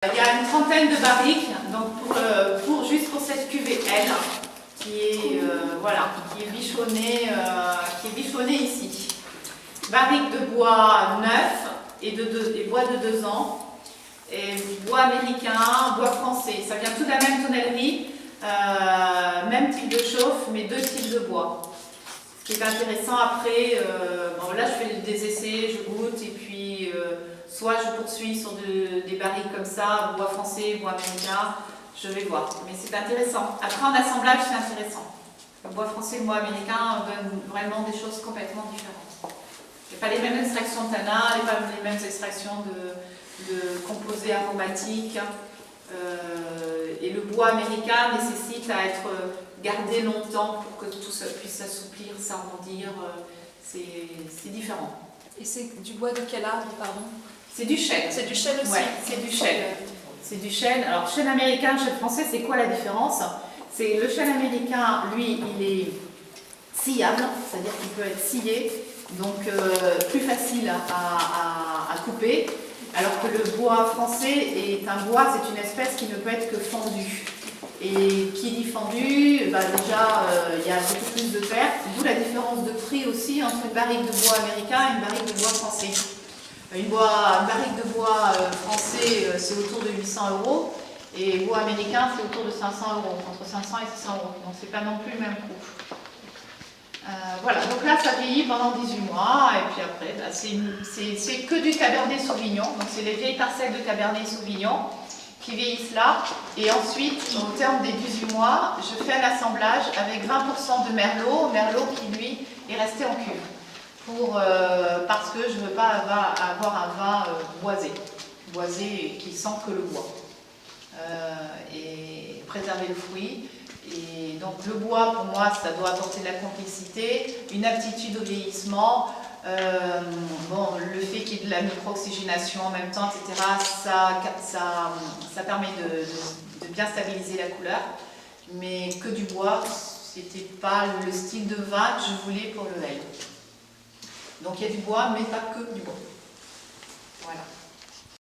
Il y a une trentaine de barriques, donc juste pour cette cuvée L, qui est, voilà, qui est bichonnée ici. Barrique de bois neuf et bois de 2 ans, et bois américain, bois français. Ça vient tout de la même tonnellerie, même type de chauffe, mais 2 types de bois. Ce qui est intéressant après, bon, là je fais des essais, je goûte, et puis soit je poursuis sur des barriques comme ça, bois français, bois américain, je vais voir. Mais c'est intéressant. Après en assemblage, c'est intéressant. Le bois français et le bois américain donnent vraiment des choses complètement différentes. Il n'y a pas les mêmes extractions de tanins, pas les mêmes extractions de composés aromatiques. Et le bois américain nécessite à être gardé longtemps pour que tout ça puisse s'assouplir, s'arrondir. C'est différent. Et c'est du bois de quel arbre, pardon? C'est du chêne. C'est du chêne aussi. Ouais, c'est du chêne. C'est du chêne. Alors, chêne américain, chêne français, c'est quoi la différence? C'est le chêne américain, lui, il est sciable, c'est-à-dire qu'il peut être scié, donc plus facile à couper, alors que le bois français est un bois, c'est une espèce qui ne peut être que fendu. Et qui dit fendu, bah déjà il y a beaucoup plus de pertes, d'où la différence de prix aussi entre une barrique de bois américain et une barrique de bois français. Une barrique de bois français, c'est autour de 800 €, et bois américain, c'est autour de 500 €, entre 500 et 600 €. Donc c'est pas non plus le même coût. Voilà, donc là ça vieillit pendant 18 mois, et puis après, bah, c'est que du Cabernet Sauvignon, donc c'est les vieilles parcelles de Cabernet Sauvignon qui vieillissent là, et ensuite, au terme des 18 mois, je fais un assemblage avec 20% de Merlot qui lui est resté en cuve, parce que je ne veux pas avoir un vin boisé qui sent que le bois, et préserver le fruit. Et donc le bois, pour moi, ça doit apporter de la complicité, une aptitude au vieillissement, bon, le fait qu'il y ait de la micro-oxygénation en même temps, etc., ça permet de bien stabiliser la couleur. Mais que du bois, c'était pas le style de vin que je voulais pour le L. Donc il y a du bois, mais pas que du bois. Voilà.